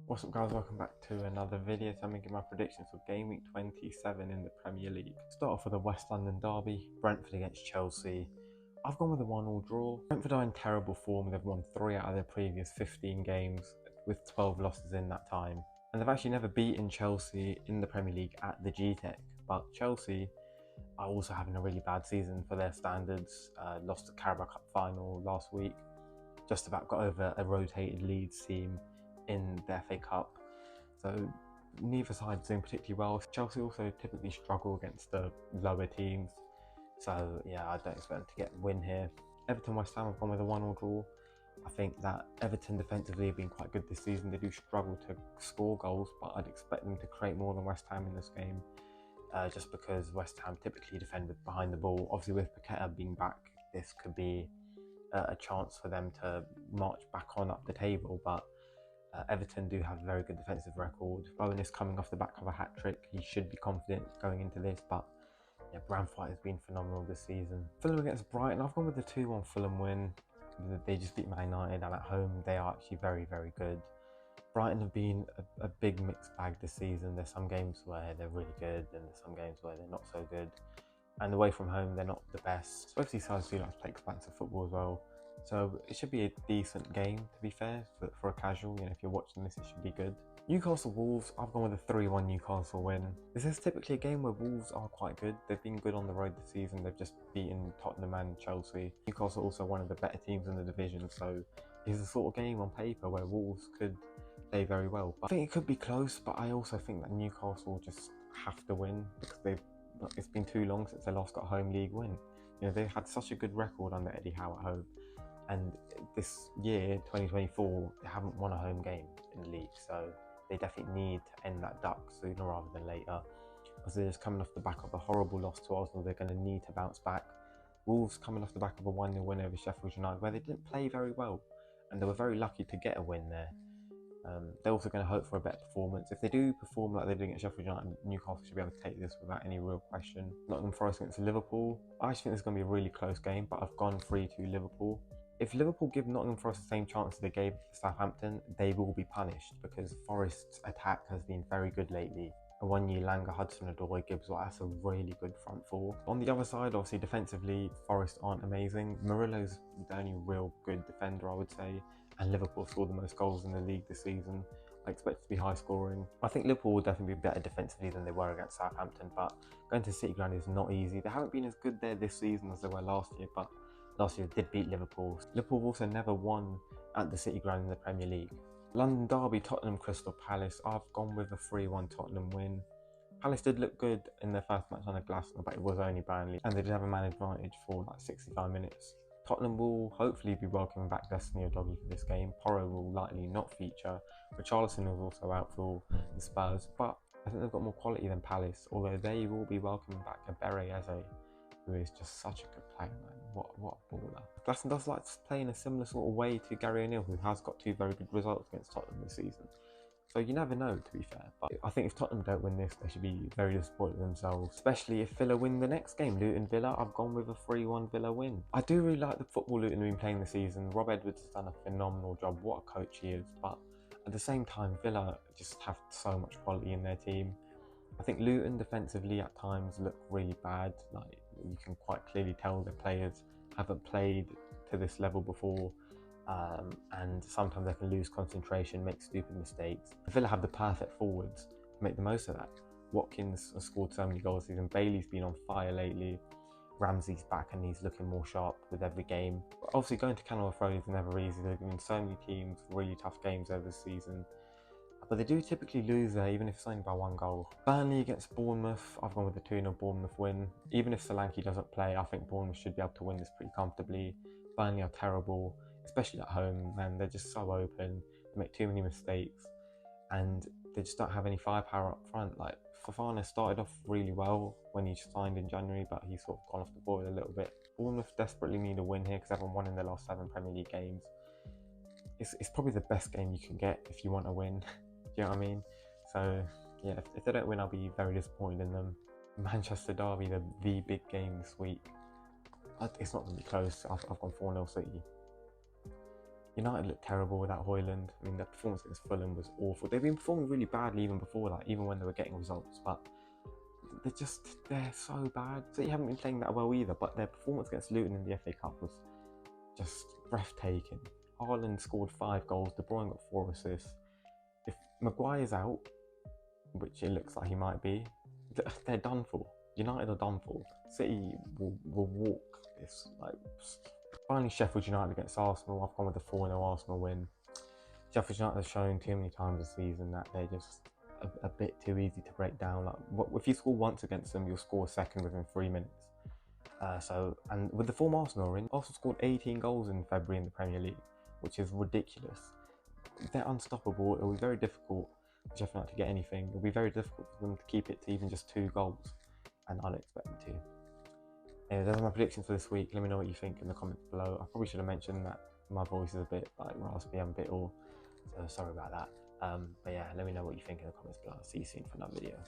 What's up guys, welcome back to another video. So I'm going to give my predictions for game week 27 in the Premier League. Start off with a West London derby, Brentford against Chelsea. I've gone with a 1-1 draw. Brentford are in terrible form. They've won 3 out of their previous 15 games with 12 losses in that time. And they've actually never beaten Chelsea in the Premier League at the G-Tech. But Chelsea are also having a really bad season for their standards. Lost the Carabao Cup final last week. Just about got over a rotated Leeds team in the FA Cup, so neither side is doing particularly well. Chelsea also typically struggle against the lower teams, so yeah, I don't expect them to get a win here. Everton West Ham have gone with a 1-1 draw. I think that Everton defensively have been quite good this season. They do struggle to score goals, but I'd expect them to create more than West Ham in this game, just because West Ham typically defend behind the ball. Obviously with Paqueta being back, this could be a chance for them to march back on up the table, but Everton do have a very good defensive record. Bowen is coming off the back of a hat-trick. He should be confident going into this, but yeah, Bramfight has been phenomenal this season. Fulham against Brighton, I've gone with the 2-1 Fulham win. They just beat Man United, and at home they are actually very, very good. Brighton have been a big mixed bag this season. There's some games where they're really good, and there's some games where they're not so good. And away from home, they're not the best. Both these sides do like to play expansive football as well. So it should be a decent game, to be fair, for a casual. You know, if you're watching this, it should be good. Newcastle Wolves, I've gone with a 3-1 Newcastle win. This is typically a game where Wolves are quite good. They've been good on the road this season. They've just beaten Tottenham and Chelsea. Newcastle also one of the better teams in the division, so it's the sort of game on paper where Wolves could play very well. But I think it could be close, but I also think that Newcastle just have to win because it's been too long since they last got a home league win. You know, they've had such a good record under Eddie Howe at home, and this year, 2024, they haven't won a home game in the league, so they definitely need to end that duck sooner rather than later, because they're just coming off the back of a horrible loss to Arsenal. They're going to need to bounce back. Wolves coming off the back of a 1-0 win over Sheffield United, where they didn't play very well, and they were very lucky to get a win there. They're also going to hope for a better performance. If they do perform like they're doing at Sheffield United, Newcastle should be able to take this without any real question. Nottingham Forest against Liverpool. I actually think this is going to be a really close game, but I've gone 3-2 Liverpool. If Liverpool give Nottingham Forest the same chance they gave Southampton, they will be punished, because Forest's attack has been very good lately. Awoniyi, Langer, Hudson-Odoi, Gibbs-White, that's a really good front four. On the other side, obviously defensively, Forest aren't amazing. Murillo's the only real good defender, I would say, and Liverpool scored the most goals in the league this season. I expect it to be high scoring. I think Liverpool will definitely be better defensively than they were against Southampton, but going to City Ground is not easy. They haven't been as good there this season as they were last year, but last year did beat Liverpool. Liverpool also never won at the City Ground in the Premier League. London derby, Tottenham Crystal Palace. I've gone with a 3-1 Tottenham win. Palace did look good in their first match under Glasner, but it was only Burnley, and they did have a man advantage for like 65 minutes. Tottenham will hopefully be welcoming back Destiny Udogie for this game. Porro will likely not feature. Richarlison was also out for the Spurs, but I think they've got more quality than Palace, although they will be welcoming back a Ebere Eze, who is just such a good player, man. What a baller. Glasson does like to play in a similar sort of way to Gary O'Neill, who has got 2 very good results against Tottenham this season. So you never know, to be fair. But I think if Tottenham don't win this, they should be very disappointed in themselves, especially if Villa win the next game. Luton Villa, I've gone with a 3-1 Villa win. I do really like the football Luton have been playing this season. Rob Edwards has done a phenomenal job. What a coach he is. But at the same time, Villa just have so much quality in their team. I think Luton defensively at times look really bad. Like, you can quite clearly tell their players haven't played to this level before. And sometimes they can lose concentration, make stupid mistakes. Villa have the perfect forwards to make the most of that. Watkins has scored so many goals this season. Bailey's been on fire lately. Ramsey's back and he's looking more sharp with every game. But obviously going to Kenilworth Road is never easy. They've given so many teams really tough games over the season. But they do typically lose there, even if it's only by 1 goal. Burnley against Bournemouth, I've gone with a 2-0 Bournemouth win. Even if Solanke doesn't play, I think Bournemouth should be able to win this pretty comfortably. Burnley are terrible, especially at home, man. They're just so open, they make too many mistakes, and they just don't have any firepower up front. Like, Fofana started off really well when he signed in January, but he's sort of gone off the boil a little bit. Bournemouth desperately need a win here because they haven't won in their last 7 Premier League games. It's probably the best game you can get if you want a win. Do you know what I mean? So yeah, if they don't win, I'll be very disappointed in them. Manchester derby, the big game this week. It's not going to be close. I've gone 4-0 City. United looked terrible without Højlund. I mean, their performance against Fulham was awful. They've been performing really badly even before that, even when they were getting results, but they're so bad. So you haven't been playing that well either, but their performance against Luton in the FA Cup was just breathtaking. Haaland scored 5 goals, De Bruyne got 4 assists. If Maguire's out, which it looks like he might be, they're done for. United are done for. City will walk this. Finally, Sheffield United against Arsenal. I've gone with the 4-0 Arsenal win. Sheffield United have shown too many times this season that they're just a bit too easy to break down. If you score once against them, you'll score a second within 3 minutes. And with the form Arsenal are in, Arsenal scored 18 goals in February in the Premier League, which is ridiculous. They're unstoppable. It'll be very difficult for Sheffield United to get anything. It'll be very difficult for them to keep it to even just 2 goals, and I don't expect them to. Anyway, those are my predictions for this week. Let me know what you think in the comments below. I probably should have mentioned that my voice is a bit raspy. I'm a bit so sorry about that. But yeah, let me know what you think in the comments below. I'll see you soon for another video.